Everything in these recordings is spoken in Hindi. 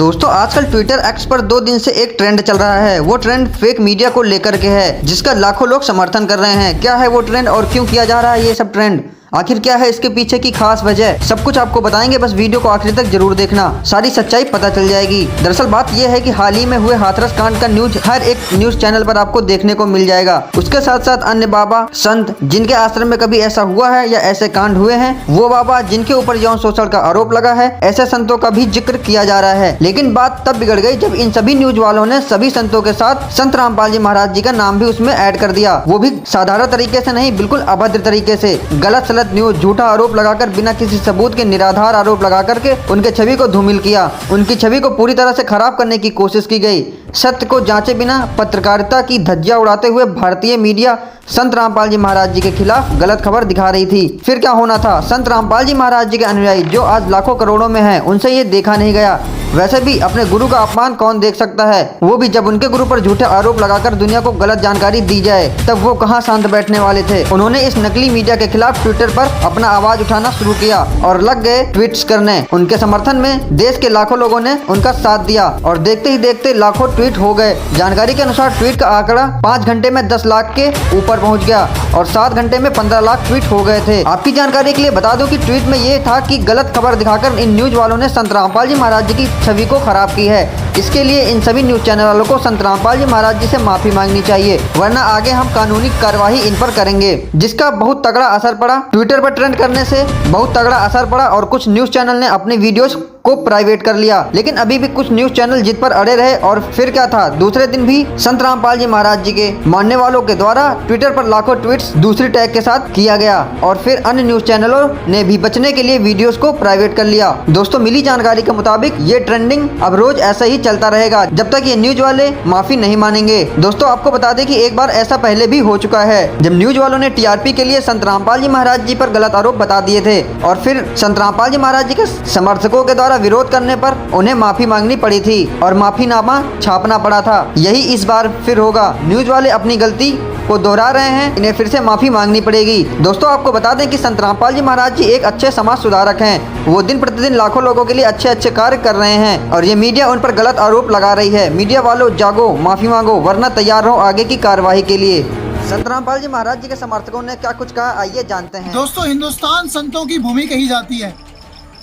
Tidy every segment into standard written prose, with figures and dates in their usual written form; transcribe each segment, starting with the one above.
दोस्तों आजकल ट्विटर एक्स पर 2 दिन से एक ट्रेंड चल रहा है। वो ट्रेंड फेक मीडिया को लेकर के है, जिसका लाखों लोग समर्थन कर रहे हैं। क्या है वो ट्रेंड और क्यों किया जा रहा है ये सब ट्रेंड, आखिर क्या है इसके पीछे की खास वजह, सब कुछ आपको बताएंगे। बस वीडियो को आखिर तक जरूर देखना, सारी सच्चाई पता चल जाएगी। दरअसल बात यह है कि हाल ही में हुए हाथरस कांड का न्यूज हर एक न्यूज चैनल पर आपको देखने को मिल जाएगा। उसके साथ साथ अन्य बाबा संत जिनके आश्रम में कभी ऐसा हुआ है या ऐसे कांड हुए हैं, वो बाबा जिनके ऊपर यौन शोषण का आरोप लगा है, ऐसे संतों का भी जिक्र किया जा रहा है। लेकिन बात तब बिगड़ गई जब इन सभी न्यूज वालों ने सभी संतों के साथ संत रामपाल जी महाराज जी का नाम भी उसमें ऐड कर दिया। वो भी साधारण तरीके से नहीं, बिल्कुल अभद्र तरीके से। गलत सलत न्यूज, झूठा आरोप लगाकर, बिना किसी सबूत के निराधार आरोप लगा करके उनके छवि को धूमिल किया। उनकी छवि को पूरी तरह से खराब करने की कोशिश की गई। सत्य को जांचे बिना पत्रकारिता की धज्जियां उड़ाते हुए भारतीय मीडिया संत रामपाल जी महाराज जी के खिलाफ गलत खबर दिखा रही थी। फिर क्या होना था, संत रामपाल जी महाराज जी के अनुयायी जो आज लाखों करोड़ों में हैं, उनसे ये देखा नहीं गया। वैसे भी अपने गुरु का अपमान कौन देख सकता है, वो भी जब उनके गुरु पर झूठे आरोप लगाकर दुनिया को गलत जानकारी दी जाए, तब वो कहाँ शांत बैठने वाले थे। उन्होंने इस नकली मीडिया के खिलाफ ट्विटर पर अपना आवाज उठाना शुरू किया और लग गए ट्वीट्स करने। उनके समर्थन में देश के लाखों लोगों ने उनका साथ दिया और देखते ही देखते लाखों ट्वीट हो गए। जानकारी के अनुसार ट्वीट का आंकड़ा 5 घंटे में 10 लाख के ऊपर पहुंच गया और 7 घंटे में 15 लाख ट्वीट हो गए थे। आपकी जानकारी के लिए बता दूं कि ट्वीट में ये था कि गलत खबर दिखाकर इन न्यूज वालों ने संत रामपाल जी महाराज जी की छवि को खराब की है। इसके लिए इन सभी न्यूज चैनल वालों को संत रामपाल जी महाराज जी से माफी मांगनी चाहिए, वरना आगे हम कानूनी कार्यवाही इन पर करेंगे। जिसका बहुत तगड़ा असर पड़ा, ट्विटर पर ट्रेंड करने से बहुत तगड़ा असर पड़ा और कुछ न्यूज चैनल ने अपनी वीडियोस को प्राइवेट कर लिया। लेकिन अभी भी कुछ न्यूज चैनल जिद पर अड़े रहे और फिर क्या था, दूसरे दिन भी संत रामपाल जी महाराज जी के मानने वालों के द्वारा ट्विटर पर लाखों ट्वीट्स दूसरी टैग के साथ किया गया और फिर अन्य न्यूज चैनलों ने भी बचने के लिए वीडियोस को प्राइवेट कर लिया। दोस्तों मिली जानकारी के मुताबिक ये ट्रेंडिंग अब रोज ऐसा ही चलता रहेगा जब तक ये न्यूज वाले माफी नहीं मानेंगे। दोस्तों आपको बता दें कि एक बार ऐसा पहले भी हो चुका है, जब न्यूज वालों ने टीआरपी के लिए संत रामपाल जी महाराज जी पर गलत आरोप बता दिए थे और फिर संत रामपाल जी महाराज जी के समर्थकों के द्वारा विरोध करने पर उन्हें माफी मांगनी पड़ी थी और माफीनामा छापना पड़ा था। यही इस बार फिर होगा। न्यूज वाले अपनी गलती को दोहरा रहे हैं, इन्हें फिर से माफी मांगनी पड़ेगी। दोस्तों आपको बता दें कि संत रामपाल जी महाराज जी एक अच्छे समाज सुधारक हैं। वो दिन प्रतिदिन लाखों लोगों के लिए अच्छे अच्छे कार्य कर रहे हैं और ये मीडिया उन पर गलत आरोप लगा रही है। मीडिया वालों जागो, माफी मांगो, वरना तैयार रहो आगे की कार्यवाही के लिए। संत रामपाल जी महाराज जी के समर्थकों ने क्या कुछ कहा, आइए जानते हैं। दोस्तों हिंदुस्तान संतों की भूमि कही जाती है।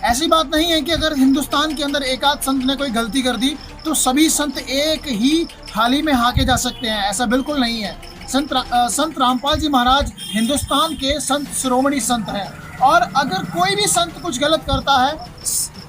ऐसी बात नहीं है कि अगर हिंदुस्तान के अंदर एक आध संत ने कोई गलती कर दी तो सभी संत एक ही थाली में हाके जा सकते हैं, ऐसा बिल्कुल नहीं है। संत रामपाल जी महाराज हिंदुस्तान के संत शिरोमणि संत हैं और अगर कोई भी संत कुछ गलत करता है,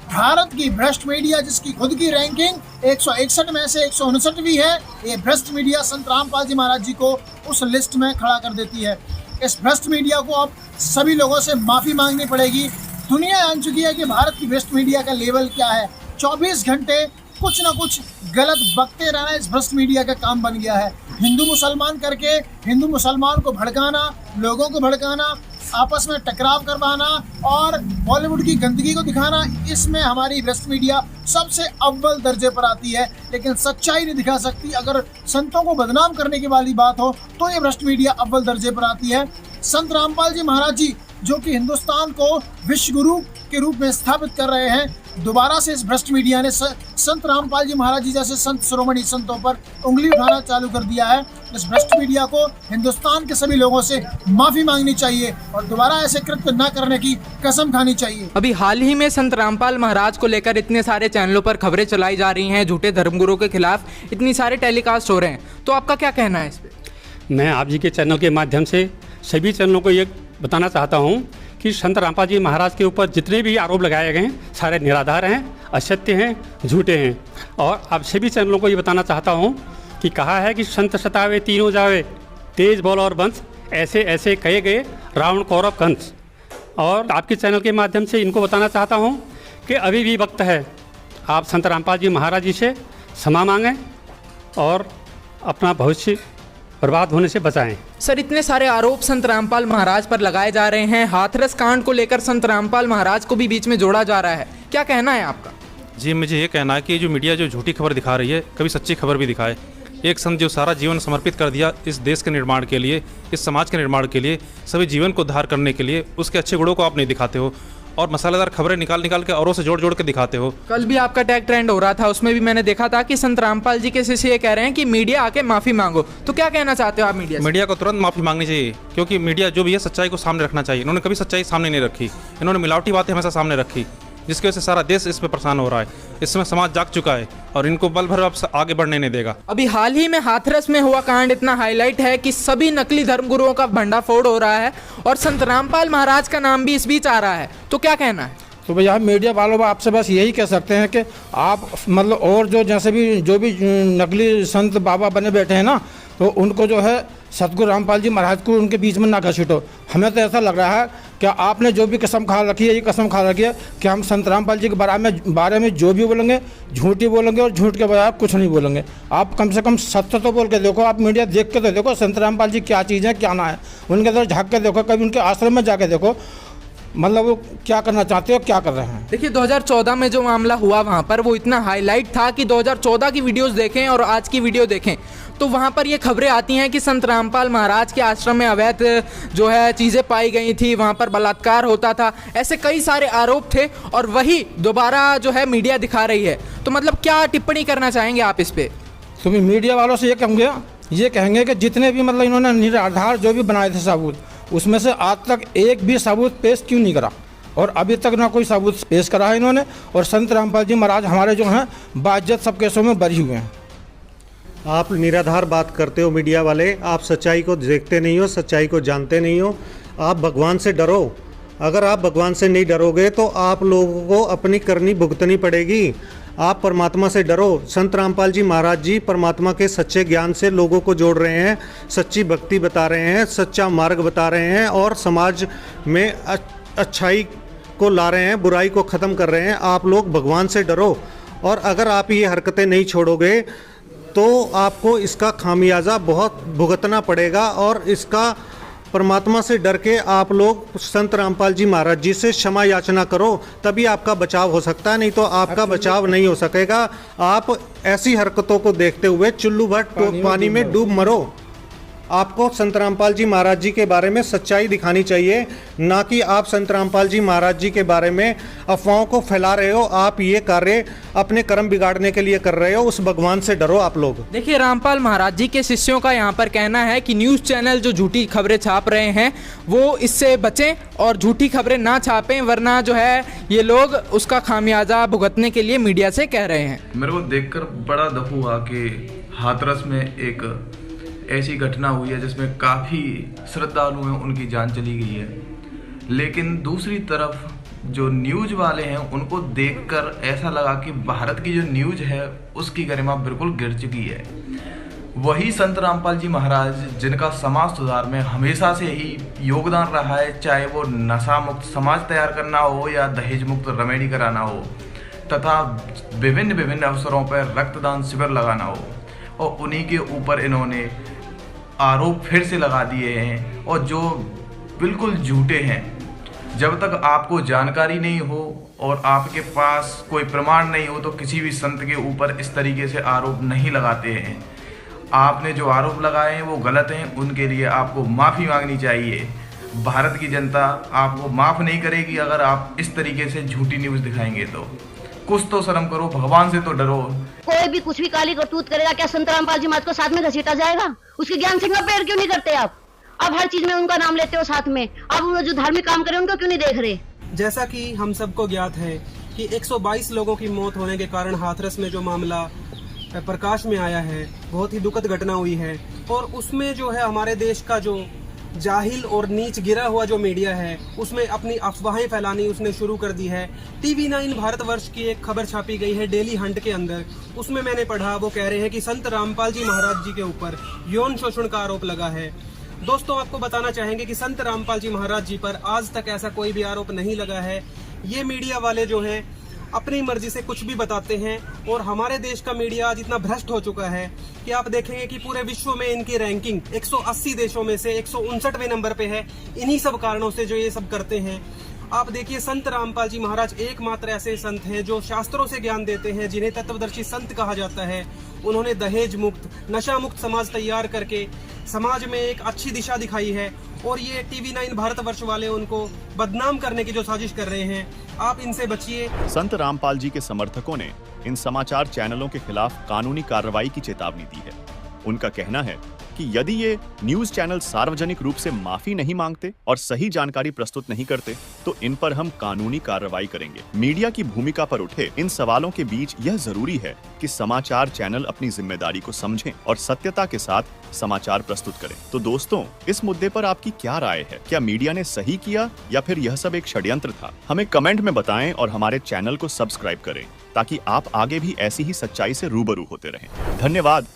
भारत की भ्रष्ट मीडिया जिसकी खुद की रैंकिंग 161 में से 159वीं है, ये भ्रष्ट मीडिया संत रामपाल जी महाराज जी को उस लिस्ट में खड़ा कर देती है। इस भ्रष्ट मीडिया को अब सभी लोगों से माफ़ी मांगनी पड़ेगी। दुनिया जान चुकी है कि भारत की भ्रष्ट मीडिया का लेवल क्या है। 24 घंटे कुछ ना कुछ गलत बकते रहना इस भ्रष्ट मीडिया का काम बन गया है। हिंदू मुसलमान करके हिंदू मुसलमान को भड़काना, लोगों को भड़काना, आपस में टकराव करवाना और बॉलीवुड की गंदगी को दिखाना, इसमें हमारी भ्रष्ट मीडिया सबसे अव्वल दर्जे पर आती है। लेकिन सच्चाई नहीं दिखा सकती। अगर संतों को बदनाम करने की वाली बात हो तो ये भ्रष्ट मीडिया अव्वल दर्जे पर आती है। संत रामपाल जी महाराज जी जो कि हिंदुस्तान को विश्व गुरु के रूप में स्थापित कर रहे हैं, दोबारा से इस भ्रष्ट मीडिया ने संत रामपाल जी महाराज जी जैसे संत शिरोमणि संतों पर उंगली उठाना चालू कर दिया है। इस भ्रष्ट मीडिया को हिंदुस्तान के सभी लोगों से माफी मांगनी चाहिए और दोबारा ऐसे कृत्य न करने की कसम खानी चाहिए। अभी हाल ही में संत रामपाल महाराज को लेकर इतने सारे चैनलों पर खबरें चलाई जा रही हैं, झूठे धर्मगुरुओं के खिलाफ इतनी सारे टेलीकास्ट हो रहे हैं, तो आपका क्या कहना है इस पर? मैं आप जी के चैनल के माध्यम से सभी चैनलों को ये बताना चाहता हूँ कि संत रामपाल जी महाराज के ऊपर जितने भी आरोप लगाए गए हैं सारे निराधार हैं, असत्य हैं, झूठे हैं। और आप सभी चैनलों को ये बताना चाहता हूँ कि कहा है कि संत सतावे तीनों जावे, तेज बल और वंश, ऐसे ऐसे कहे गए रावण कौरव कंस। और आपके चैनल के माध्यम से इनको बताना चाहता हूँ कि अभी भी वक्त है, आप संत रामपाल जी महाराज जी से क्षमा मांगें और अपना भविष्य बर्बाद होने से बचाएं। सर इतने सारे आरोप संत रामपाल महाराज पर लगाए जा रहे हैं, हाथरस कांड को लेकर संत रामपाल महाराज को भी बीच में जोड़ा जा रहा है, क्या कहना है आपका? जी मुझे ये कहना है कि जो मीडिया जो झूठी खबर दिखा रही है, कभी सच्ची खबर भी दिखाए। एक संत जो सारा जीवन समर्पित कर दिया इस देश के निर्माण के लिए, इस समाज के निर्माण के लिए, सभी जीवन को उद्धार करने के लिए, उसके अच्छे गुणों को आप नहीं दिखाते हो और मसालेदार खबरें निकाल निकाल के औरों से जोड़ जोड़ के दिखाते हो। कल भी आपका टैग ट्रेंड हो रहा था, उसमें भी मैंने देखा था कि संत रामपाल जी के शिष्य ये कह रहे हैं कि मीडिया आके माफ़ी मांगो। तो क्या कहना चाहते हो आप मीडिया से? मीडिया को तुरंत माफ़ी मांगनी चाहिए, क्योंकि मीडिया जो भी है सच्चाई को सामने रखना चाहिए। इन्होंने कभी सच्चाई सामने नहीं रखी, इन्होंने मिलावटी बातें हमेशा सामने रखी, जिसकी वजह से सारा देश इस पर परेशान हो रहा है। इस समय समाज जाग चुका है और इनको बल भर अब आगे बढ़ने नहीं देगा। अभी हाल ही में हाथरस में हुआ कांड इतना हाईलाइट है कि सभी नकली धर्मगुरुओं का भंडाफोड़ हो रहा है और संत रामपाल महाराज का नाम भी इस बीच आ रहा है। तो क्या कहना है? तो भैया मीडिया वालों को आपसे बस यही कह सकते हैं कि आप मतलब और जो जैसे भी जो भी नकली संत बाबा बने बैठे हैं ना, तो उनको जो है सतगुरु रामपाल जी महाराज को उनके बीच में ना घसीटो। हमें तो ऐसा लग रहा है कि आपने जो भी कसम खा रखी है, ये कसम खा रखी है कि हम संत रामपाल जी के बारे में जो भी बोलेंगे झूठ ही बोलेंगे और झूठ के बजाय आप कुछ नहीं बोलेंगे। आप कम से कम सत्य तो बोल के देखो, आप मीडिया देख के तो देखो संत रामपाल जी क्या चीज़ है क्या ना है, उनके अंदर झाँक के देखो, कभी उनके आश्रम में जाके देखो, मतलब वो क्या करना चाहते हो क्या कर रहे हैं। देखिए 2014 में जो मामला हुआ वहाँ पर वो इतना हाईलाइट था कि 2014 की वीडियोस देखें और आज की वीडियो देखें तो वहाँ पर ये खबरें आती हैं कि संत रामपाल महाराज के आश्रम में अवैध जो है चीज़ें पाई गई थी, वहाँ पर बलात्कार होता था, ऐसे कई सारे आरोप थे और वही दोबारा जो है मीडिया दिखा रही है। तो मतलब क्या टिप्पणी करना चाहेंगे आप इस पर? तो मीडिया वालों से ये कहेंगे कि जितने भी मतलब इन्होंने निराधार जो भी बनाए थे सबूत, उसमें से आज तक एक भी सबूत पेश क्यों नहीं करा, और अभी तक ना कोई सबूत पेश करा है इन्होंने। और संत रामपाल जी महाराज हमारे जो हैं बाइज्जत सब केसों में बरी हुए हैं। आप निराधार बात करते हो मीडिया वाले, आप सच्चाई को देखते नहीं हो, सच्चाई को जानते नहीं हो। आप भगवान से डरो। अगर आप भगवान से नहीं डरोगे तो आप लोगों को अपनी करनी भुगतनी पड़ेगी। आप परमात्मा से डरो। संत रामपाल जी महाराज जी परमात्मा के सच्चे ज्ञान से लोगों को जोड़ रहे हैं, सच्ची भक्ति बता रहे हैं, सच्चा मार्ग बता रहे हैं और समाज में अच्छाई को ला रहे हैं, बुराई को ख़त्म कर रहे हैं। आप लोग भगवान से डरो, और अगर आप ये हरकतें नहीं छोड़ोगे तो आपको इसका खामियाजा बहुत भुगतना पड़ेगा। और इसका परमात्मा से डर के आप लोग संत रामपाल जी महाराज जी से क्षमा याचना करो, तभी आपका बचाव हो सकता है, नहीं तो आपका बचाव नहीं हो सकेगा। आप ऐसी हरकतों को देखते हुए चुल्लू भर पानी में डूब मरो। आपको संत रामपाल जी महाराज जी के बारे में सच्चाई दिखानी चाहिए, ना कि आप संत रामपाल जी महाराज जी के बारे में अफवाहों को फैला रहे हो। आप ये कार्य अपने कर्म बिगाड़ने के लिए कर रहे हो। उस भगवान से डरो आप लोग। देखिए रामपाल महाराज जी के शिष्यों का यहाँ पर कहना है कि न्यूज़ चैनल जो झूठी खबरें छाप रहे हैं वो इससे बचें और झूठी खबरें ना छापें, वरना जो है ये लोग उसका खामियाजा भुगतने के लिए मीडिया से कह रहे हैं। मेरे को देखकर बड़ा दुख हुआ कि हाथरस में एक ऐसी घटना हुई है जिसमें काफ़ी श्रद्धालु हैं उनकी जान चली गई है, लेकिन दूसरी तरफ जो न्यूज़ वाले हैं उनको देखकर ऐसा लगा कि भारत की जो न्यूज़ है उसकी गरिमा बिल्कुल गिर चुकी है। वही संत रामपाल जी महाराज जिनका समाज सुधार में हमेशा से ही योगदान रहा है, चाहे वो नशा मुक्त समाज तैयार करना हो या दहेज मुक्त रेमेडी कराना हो तथा विभिन्न अवसरों पर रक्तदान शिविर लगाना हो, और उन्हीं के ऊपर इन्होंने आरोप फिर से लगा दिए हैं और जो बिल्कुल झूठे हैं। जब तक आपको जानकारी नहीं हो और आपके पास कोई प्रमाण नहीं हो तो किसी भी संत के ऊपर इस तरीके से आरोप नहीं लगाते हैं। आपने जो आरोप लगाए हैं वो गलत हैं, उनके लिए आपको माफ़ी मांगनी चाहिए। भारत की जनता आपको माफ़ नहीं करेगी अगर आप इस तरीके से झूठी न्यूज़ दिखाएंगे। तो कुछ तो शर्म करो, भगवान से तो डरो। कोई भी कुछ भी काली करतूत करेगा, क्या संत रामपाल जी महाराज को साथ में घसीटा जाएगा? उसके ज्ञान से पेड़ क्यों नहीं करते आप हर चीज में उनका नाम लेते हो साथ में। आप वो जो धार्मिक काम करे उनको क्यों नहीं देख रहे? जैसा कि हम सबको ज्ञात है कि 122 लोगों की मौत होने के कारण हाथरस में जो मामला प्रकाश में आया है, बहुत ही दुखद घटना हुई है। और उसमें जो है हमारे देश का जो जाहिल और नीच गिरा हुआ जो मीडिया है उसमें अपनी अफवाहें फैलानी उसने शुरू कर दी है। TV9 भारतवर्ष की एक खबर छापी गई है डेली हंट के अंदर, उसमें मैंने पढ़ा वो कह रहे हैं कि संत रामपाल जी महाराज जी के ऊपर यौन शोषण का आरोप लगा है। दोस्तों आपको बताना चाहेंगे कि संत रामपाल जी महाराज जी पर आज तक ऐसा कोई भी आरोप नहीं लगा है। ये मीडिया वाले जो हैं अपनी मर्जी से कुछ भी बताते हैं और हमारे देश का मीडिया आज इतना भ्रष्ट हो चुका है कि आप देखेंगे कि पूरे विश्व में इनकी रैंकिंग 180 देशों में से 159वें नंबर पे है। इन्हीं सब कारणों से जो ये सब करते हैं। आप देखिए संत रामपाल जी महाराज एकमात्र ऐसे संत हैं जो शास्त्रों से ज्ञान देते हैं, जिन्हें तत्वदर्शी संत कहा जाता है। उन्होंने दहेज मुक्त नशा मुक्त समाज तैयार करके समाज में एक अच्छी दिशा दिखाई है और ये TV9 भारतवर्ष वाले उनको बदनाम करने की जो साजिश कर रहे हैं, आप इनसे बचिए। संत रामपाल जी के समर्थकों ने इन समाचार चैनलों के खिलाफ कानूनी कार्रवाई की चेतावनी दी है। उनका कहना है कि यदि ये न्यूज चैनल सार्वजनिक रूप से माफी नहीं मांगते और सही जानकारी प्रस्तुत नहीं करते तो इन पर हम कानूनी कार्रवाई करेंगे। मीडिया की भूमिका पर उठे इन सवालों के बीच यह जरूरी है कि समाचार चैनल अपनी जिम्मेदारी को समझें और सत्यता के साथ समाचार प्रस्तुत करें। तो दोस्तों, इस मुद्दे पर आपकी क्या राय है? क्या मीडिया ने सही किया या फिर यह सब एक षड्यंत्र था? हमें कमेंट में बताएं और हमारे चैनल को सब्सक्राइब करें ताकि आप आगे भी ऐसी ही सच्चाई से रूबरू होते रहें। धन्यवाद।